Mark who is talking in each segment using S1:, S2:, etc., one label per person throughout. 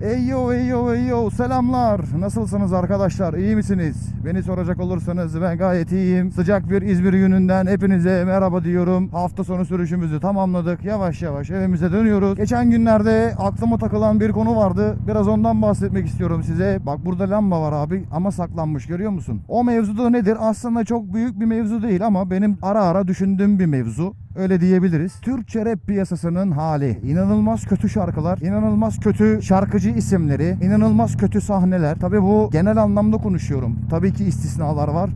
S1: Eyyo eyyo eyyo, selamlar. Nasılsınız arkadaşlar, iyi misiniz? Beni soracak olursanız ben gayet iyiyim. Sıcak bir İzmir gününden hepinize merhaba diyorum. Hafta sonu sürüşümüzü tamamladık. Yavaş yavaş evimize dönüyoruz. Geçen günlerde aklıma takılan bir konu vardı. Biraz ondan bahsetmek istiyorum size. Bak burada lamba var abi ama saklanmış, görüyor musun? O mevzu da nedir? Aslında çok büyük bir mevzu değil ama benim ara ara düşündüğüm bir mevzu. Öyle diyebiliriz. Türkçe rap piyasasının hali. İnanılmaz kötü şarkılar, inanılmaz kötü şarkıcı isimleri, inanılmaz kötü sahneler. Tabii bu genel anlamda konuşuyorum. Tabii ki istisnalar var.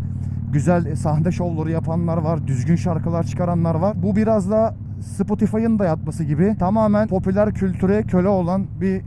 S1: Güzel sahne şovları yapanlar var, düzgün şarkılar çıkaranlar var. Bu biraz da Spotify'ın dayatması gibi tamamen popüler kültüre köle olan bir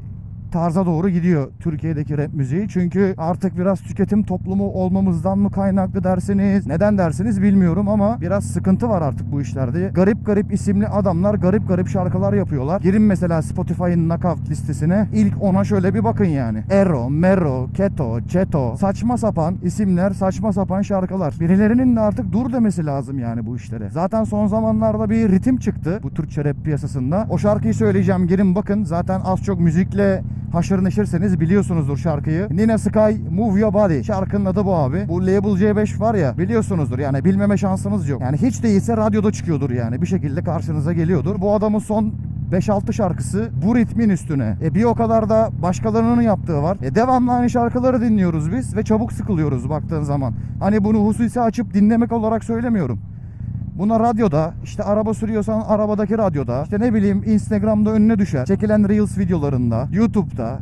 S1: tarza doğru gidiyor Türkiye'deki rap müziği. Çünkü artık biraz tüketim toplumu olmamızdan mı kaynaklı dersiniz, neden dersiniz bilmiyorum ama biraz sıkıntı var artık bu işlerde. Garip garip isimli adamlar garip garip şarkılar yapıyorlar. Girin mesela Spotify'ın knockout listesine. İlk ona şöyle bir bakın yani. Ero, Mero, Keto, Çeto. Saçma sapan isimler, saçma sapan şarkılar. Birilerinin de artık dur demesi lazım yani bu işlere. Zaten son zamanlarda bir ritim çıktı bu Türkçe rap piyasasında. O şarkıyı söyleyeceğim, girin bakın. Zaten az çok müzikle haşır neşirseniz biliyorsunuzdur şarkıyı. Nina Sky, Move Your Body. Şarkının adı bu abi. Bu Label C5 var ya, biliyorsunuzdur yani, bilmeme şansınız yok. Yani hiç değilse radyoda çıkıyordur yani, bir şekilde karşınıza geliyordur. Bu adamın son 5-6 şarkısı bu ritmin üstüne. Bir o kadar da başkalarının yaptığı var. Devamlı aynı şarkıları dinliyoruz biz ve çabuk sıkılıyoruz baktığın zaman. Hani bunu hususi açıp dinlemek olarak söylemiyorum. Buna radyoda, işte araba sürüyorsan arabadaki radyoda, işte ne bileyim Instagram'da önüne düşer, çekilen Reels videolarında, YouTube'da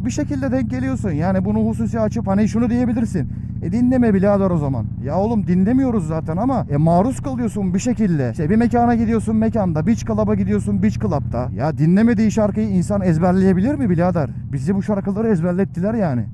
S1: bir şekilde denk geliyorsun. Yani bunu hususi açıp hani şunu diyebilirsin. Dinleme birader o zaman. Ya oğlum dinlemiyoruz zaten ama maruz kalıyorsun bir şekilde. İşte bir mekana gidiyorsun, mekanda, beach club'a gidiyorsun, beach club'da. Ya dinlemediği şarkıyı insan ezberleyebilir mi birader? Bizi bu şarkıları ezberlettiler yani.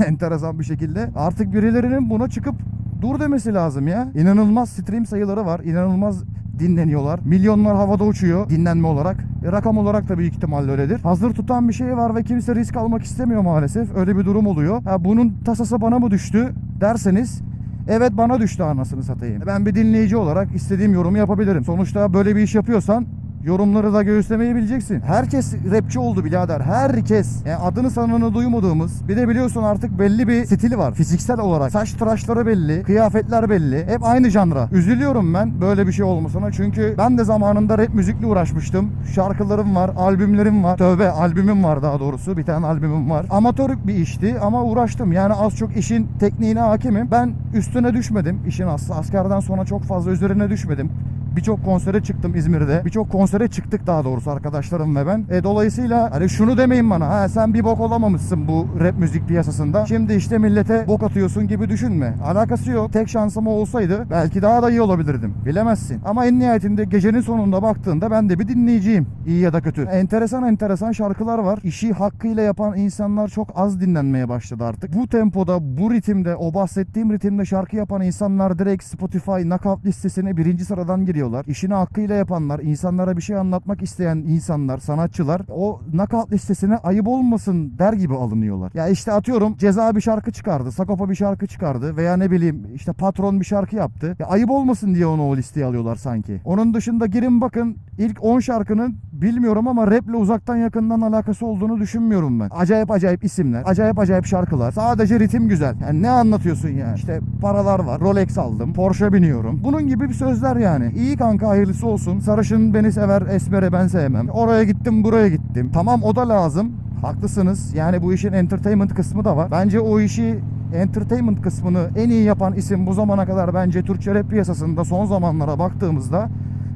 S1: Enteresan bir şekilde. Artık birilerinin buna çıkıp dur demesi lazım ya. İnanılmaz stream sayıları var. İnanılmaz dinleniyorlar. Milyonlar havada uçuyor dinlenme olarak. Rakam olarak da büyük ihtimalle öyledir. Hazır tutan bir şey var ve kimse risk almak istemiyor maalesef. Öyle bir durum oluyor. Bunun tasası bana mı düştü derseniz, evet bana düştü anasını satayım. Ben bir dinleyici olarak istediğim yorumu yapabilirim. Sonuçta böyle bir iş yapıyorsan yorumları da göğüslemeyi bileceksin. Herkes rapçi oldu birader. Herkes. Yani adını sanını duymadığımız. Bir de biliyorsun artık belli bir stili var. Fiziksel olarak. Saç tıraşları belli. Kıyafetler belli. Hep aynı janra. Üzülüyorum ben böyle bir şey olmasına. Çünkü ben de zamanında rap müzikle uğraşmıştım. Şarkılarım var. Albümlerim var. Tövbe, albümüm var daha doğrusu. Bir tane albümüm var. Amatör bir işti ama uğraştım. Yani az çok işin tekniğine hakimim. Ben üstüne düşmedim. İşin aslı. Askerden sonra çok fazla üzerine düşmedim. Birçok konsere çıktım İzmir'de. Birçok konsere çıktık daha doğrusu arkadaşlarım ve ben. Dolayısıyla hani şunu demeyin bana. Sen bir bok olamamışsın bu rap müzik piyasasında. Şimdi işte millete bok atıyorsun gibi düşünme. Alakası yok. Tek şansım olsaydı belki daha da iyi olabilirdim. Bilemezsin. Ama en nihayetinde gecenin sonunda baktığında ben de bir dinleyiciyim. İyi ya da kötü. Enteresan şarkılar var. İşi hakkıyla yapan insanlar çok az dinlenmeye başladı artık. Bu tempoda, bu ritimde, o bahsettiğim ritimde şarkı yapan insanlar direkt Spotify knockout listesine birinci sıradan giriyor. İşini hakkıyla yapanlar, insanlara bir şey anlatmak isteyen insanlar, sanatçılar o knockout listesine ayıp olmasın der gibi alınıyorlar. Ya işte atıyorum Ceza bir şarkı çıkardı, Sagopa bir şarkı çıkardı veya ne bileyim işte Patron bir şarkı yaptı. Ya ayıp olmasın diye onu o listeye alıyorlar sanki. Onun dışında girin bakın ilk 10 şarkının bilmiyorum ama raple uzaktan yakından alakası olduğunu düşünmüyorum ben. Acayip isimler, acayip şarkılar. Sadece ritim güzel. Yani ne anlatıyorsun yani? İşte paralar var, Rolex aldım, Porsche biniyorum. Bunun gibi bir sözler yani. İyi kanka, hayırlısı olsun. Sarışın beni sever, esmere ben sevmem. Oraya gittim, buraya gittim. Tamam, o da lazım. Haklısınız. Yani bu işin entertainment kısmı da var. Bence o işi, entertainment kısmını en iyi yapan isim bu zamana kadar bence Türkçe rap piyasasında son zamanlara baktığımızda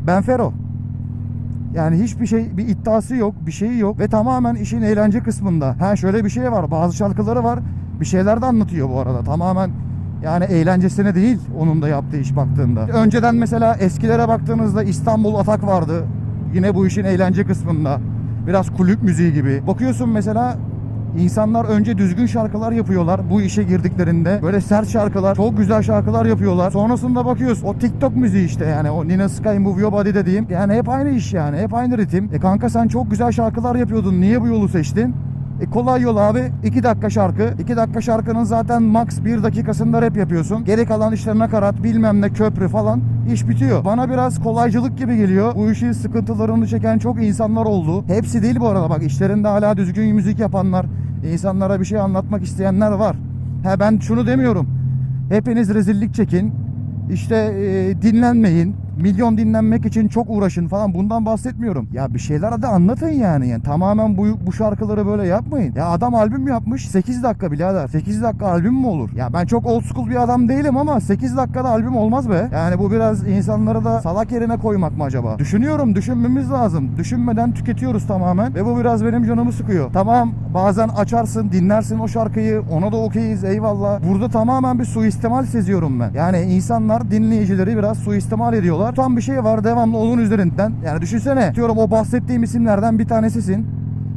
S1: Benfero. Yani hiçbir şey, bir iddiası yok, bir şeyi yok ve tamamen işin eğlence kısmında. Şöyle bir şey var. Bazı şarkıları var. Bir şeyler de anlatıyor bu arada. Tamamen yani eğlencesine değil onun da yaptığı iş baktığında. Önceden mesela eskilere baktığınızda İstanbul Atak vardı. Yine bu işin eğlence kısmında. Biraz kulüp müziği gibi. Bakıyorsun mesela insanlar önce düzgün şarkılar yapıyorlar bu işe girdiklerinde. Böyle sert şarkılar, çok güzel şarkılar yapıyorlar. Sonrasında bakıyoruz o TikTok müziği işte yani o Nina Sky Move Your Body dediğim. Yani hep aynı iş yani, hep aynı ritim. Kanka sen çok güzel şarkılar yapıyordun. Niye bu yolu seçtin? Kolay yol abi. 2 dakika şarkı. 2 dakika şarkının zaten max 1 dakikasında rap yapıyorsun. Geri kalan işte nakarat, bilmem ne, köprü falan, iş bitiyor. Bana biraz kolaycılık gibi geliyor. Bu işin sıkıntılarını çeken çok insanlar oldu. Hepsi değil bu arada, bak işlerinde hala düzgün müzik yapanlar, insanlara bir şey anlatmak isteyenler var. Ben şunu demiyorum. Hepiniz rezillik çekin. İşte dinlenmeyin. Milyon dinlenmek için çok uğraşın falan, bundan bahsetmiyorum. Ya bir şeyler de anlatın yani. Tamamen bu şarkıları böyle yapmayın. Ya adam albüm yapmış 8 dakika birader. 8 dakika albüm mü olur? Ya ben çok old school bir adam değilim ama 8 dakikada albüm olmaz be. Yani bu biraz insanları da salak yerine koymak mı acaba? Düşünüyorum, düşünmemiz lazım. Düşünmeden tüketiyoruz tamamen ve bu biraz benim canımı sıkıyor. Tamam, bazen açarsın, dinlersin o şarkıyı, ona da okeyiz, eyvallah. Burada tamamen bir suistimal seziyorum ben. Yani insanlar dinleyicileri biraz suistimal ediyorlar. Tam bir şey var, devamlı onun üzerinden. Yani düşünsene, diyorum o bahsettiğim isimlerden bir tanesisin.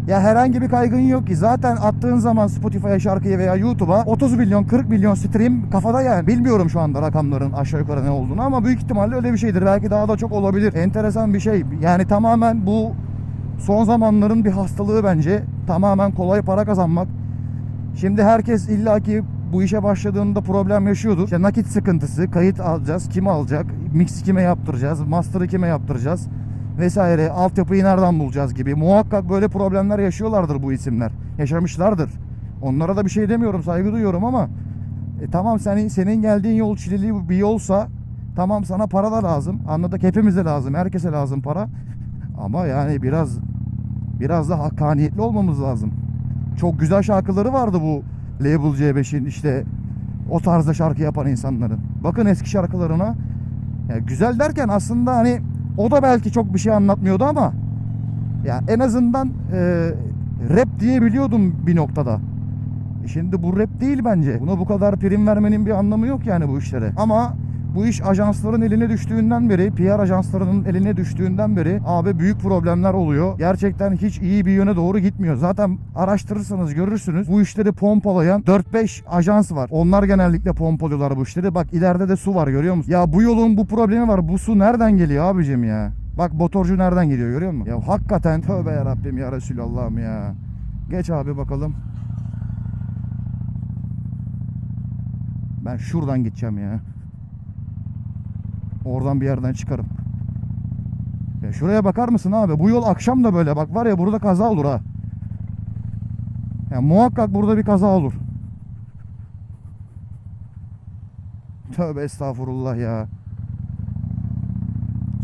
S1: Ya herhangi bir kaygın yok ki. Zaten attığın zaman Spotify'a şarkıyı veya YouTube'a 30 milyon 40 milyon stream kafada yani. Bilmiyorum şu anda rakamların aşağı yukarı ne olduğunu ama büyük ihtimalle öyle bir şeydir. Belki daha da çok olabilir. Enteresan bir şey. Yani tamamen bu son zamanların bir hastalığı bence. Tamamen kolay para kazanmak. Şimdi herkes illaki bu işe başladığında problem yaşıyordur. İşte nakit sıkıntısı, kayıt alacağız, kim alacak, mix kime yaptıracağız, master'ı kime yaptıracağız vesaire, altyapıyı nereden bulacağız gibi. Muhakkak böyle problemler yaşıyorlardır bu isimler. Yaşamışlardır. Onlara da bir şey demiyorum, saygı duyuyorum ama tamam, senin geldiğin yol çileli bir yolsa tamam, sana para da lazım. Anladık, hepimize lazım, herkese lazım para. Ama yani biraz da hakkaniyetli olmamız lazım. Çok güzel şarkıları vardı bu Label C5'in, işte o tarzda şarkı yapan insanların. Bakın eski şarkılarına. Yani güzel derken aslında hani o da belki çok bir şey anlatmıyordu ama ya en azından rap diyebiliyordum bir noktada. Şimdi bu rap değil bence. Buna bu kadar prim vermenin bir anlamı yok yani bu işlere. Ama bu iş ajansların eline düştüğünden beri, PR ajanslarının eline düştüğünden beri abi büyük problemler oluyor. Gerçekten hiç iyi bir yöne doğru gitmiyor. Zaten araştırırsanız görürsünüz, bu işleri pompalayan 4-5 ajans var. Onlar genellikle pompalıyorlar bu işleri. Bak ileride de su var, görüyor musun? Ya bu yolun bu problemi var. Bu su nereden geliyor abicim ya? Bak motorcu nereden geliyor, görüyor musun? Ya hakikaten tövbe yarabbim ya Resulallah'ım ya. Geç abi bakalım. Ben şuradan gideceğim ya. Oradan bir yerden çıkarım. Ya şuraya bakar mısın abi? Bu yol akşam da böyle. Bak var ya, burada kaza olur ha. Ya muhakkak burada bir kaza olur. Tövbe estağfurullah ya.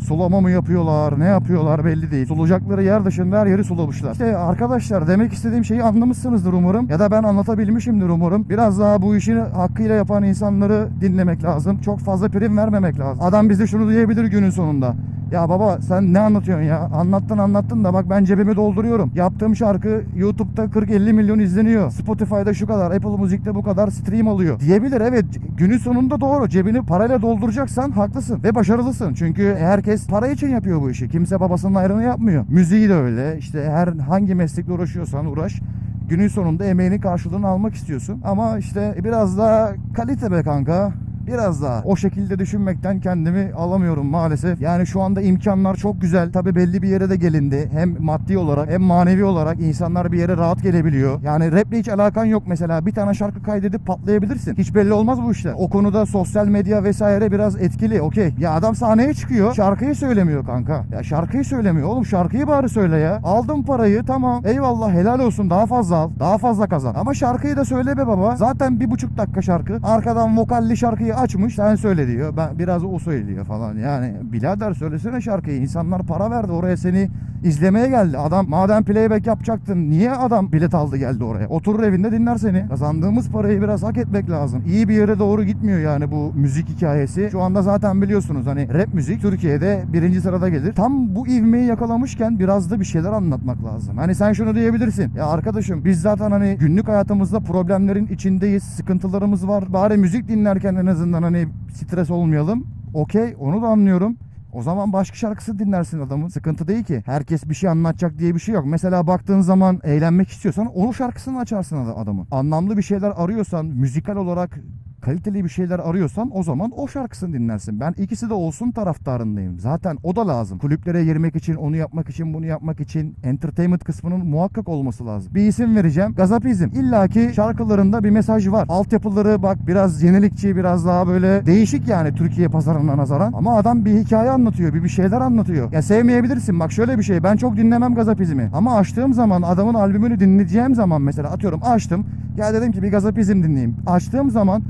S1: Sulama mı yapıyorlar, ne yapıyorlar belli değil. Sulacakları yer dışında her yeri sulamışlar. İşte arkadaşlar, demek istediğim şeyi anlamışsınızdır umarım. Ya da ben anlatabilmişimdir umarım. Biraz daha bu işini hakkıyla yapan insanları dinlemek lazım. Çok fazla prim vermemek lazım. Adam bize şunu diyebilir günün sonunda: ya baba sen ne anlatıyorsun ya? Anlattın da bak ben cebimi dolduruyorum. Yaptığım şarkı YouTube'da 40-50 milyon izleniyor. Spotify'da şu kadar, Apple Music'te bu kadar stream alıyor diyebilir. Evet, günün sonunda doğru. Cebini parayla dolduracaksan haklısın ve başarılısın. Çünkü herkes para için yapıyor bu işi. Kimse babasının ayrını yapmıyor. Müziği de öyle. İşte hangi meslekle uğraşıyorsan uğraş, günün sonunda emeğinin karşılığını almak istiyorsun. Ama işte biraz daha kalite be kanka. Biraz daha o şekilde düşünmekten kendimi alamıyorum maalesef. Yani şu anda imkanlar çok güzel. Tabii belli bir yere de gelindi. Hem maddi olarak hem manevi olarak insanlar bir yere rahat gelebiliyor. Yani raple hiç alakan yok mesela. Bir tane şarkı kaydedip patlayabilirsin. Hiç belli olmaz bu işler. O konuda sosyal medya vesaire biraz etkili. Okey. Ya adam sahneye çıkıyor, şarkıyı söylemiyor kanka. Ya şarkıyı söylemiyor. Oğlum şarkıyı bari söyle ya. Aldım parayı, tamam. Eyvallah, helal olsun. Daha fazla al. Daha fazla kazan. Ama şarkıyı da söyle be baba. Zaten 1,5 dakika şarkı. Arkadan vokalli şarkıyı açmış, sen söyle diyor. Ben biraz o söylüyor falan. Yani birader söylesene şarkıyı. İnsanlar para verdi oraya, seni izlemeye geldi. Adam madem playback yapacaktın, niye adam bilet aldı geldi oraya? Oturur evinde dinler seni. Kazandığımız parayı biraz hak etmek lazım. İyi bir yere doğru gitmiyor yani bu müzik hikayesi. Şu anda zaten biliyorsunuz hani rap müzik Türkiye'de 1. sırada gelir. Tam bu ivmeyi yakalamışken biraz da bir şeyler anlatmak lazım. Hani sen şunu diyebilirsin: ya arkadaşım biz zaten hani günlük hayatımızda problemlerin içindeyiz. Sıkıntılarımız var. Bari müzik dinlerken en azından hani stres olmayalım. Okey, onu da anlıyorum. O zaman başka şarkısı dinlersin adamın. Sıkıntı değil ki. Herkes bir şey anlatacak diye bir şey yok. Mesela baktığın zaman eğlenmek istiyorsan onun şarkısını açarsın adamın. Anlamlı bir şeyler arıyorsan, müzikal olarak kaliteli bir şeyler arıyorsan o zaman o şarkısını dinlersin. Ben ikisi de olsun taraftarındayım. Zaten o da lazım. Kulüplere girmek için, onu yapmak için, bunu yapmak için entertainment kısmının muhakkak olması lazım. Bir isim vereceğim. Gazapizm. İlla ki şarkılarında bir mesaj var. Altyapıları bak biraz yenilikçi, biraz daha böyle değişik yani Türkiye pazarına nazaran. Ama adam bir hikaye anlatıyor, bir şeyler anlatıyor. Ya sevmeyebilirsin. Bak şöyle bir şey. Ben çok dinlemem Gazapizm'i. Ama açtığım zaman adamın albümünü dinleyeceğim zaman mesela atıyorum açtım. Ya dedim ki bir Gazapizm dinleyeyim. Açtığım zaman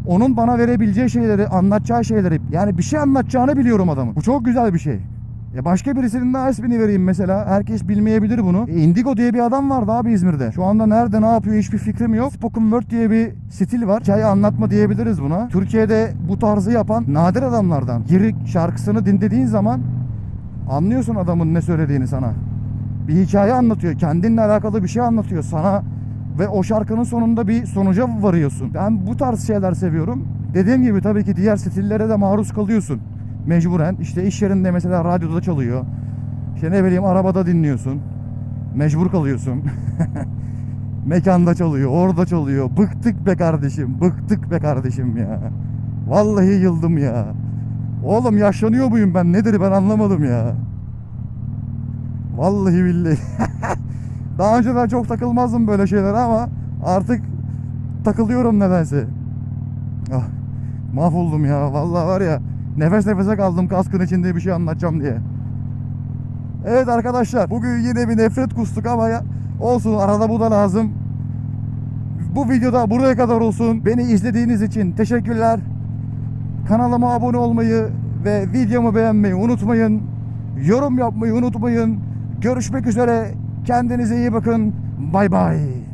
S1: onun bana verebileceği şeyleri, anlatacağı şeyleri, yani bir şey anlatacağını biliyorum adamın. Bu çok güzel bir şey. Ya başka birisinin daha ismini vereyim mesela. Herkes bilmeyebilir bunu. Indigo diye bir adam vardı abi İzmir'de. Şu anda nerede ne yapıyor hiçbir fikrim yok. Spoken Word diye bir stil var. Hikaye anlatma diyebiliriz buna. Türkiye'de bu tarzı yapan nadir adamlardan. Girik şarkısını dinlediğin zaman anlıyorsun adamın ne söylediğini sana. Bir hikaye anlatıyor. Kendinle alakalı bir şey anlatıyor sana. Ve o şarkının sonunda bir sonuca varıyorsun. Ben bu tarz şeyler seviyorum. Dediğim gibi tabii ki diğer stillere de maruz kalıyorsun. Mecburen. İşte iş yerinde mesela radyoda çalıyor. İşte ne bileyim arabada dinliyorsun. Mecbur kalıyorsun. Mekanda çalıyor, orada çalıyor. Bıktık be kardeşim, bıktık be kardeşim ya. Vallahi yıldım ya. Oğlum yaşlanıyor muyum ben? Nedir ben anlamadım ya. Vallahi billahi. Daha önceden çok takılmazdım böyle şeylere ama artık takılıyorum nedense. Ah, mahvoldum ya. Vallahi var ya nefes nefese kaldım kaskın içinde bir şey anlatacağım diye. Evet arkadaşlar bugün yine bir nefret kustuk ama ya, olsun arada bu da lazım. Bu videoda buraya kadar olsun. Beni izlediğiniz için teşekkürler. Kanalıma abone olmayı ve videomu beğenmeyi unutmayın. Yorum yapmayı unutmayın. Görüşmek üzere. Kendinize iyi bakın. Bay bay.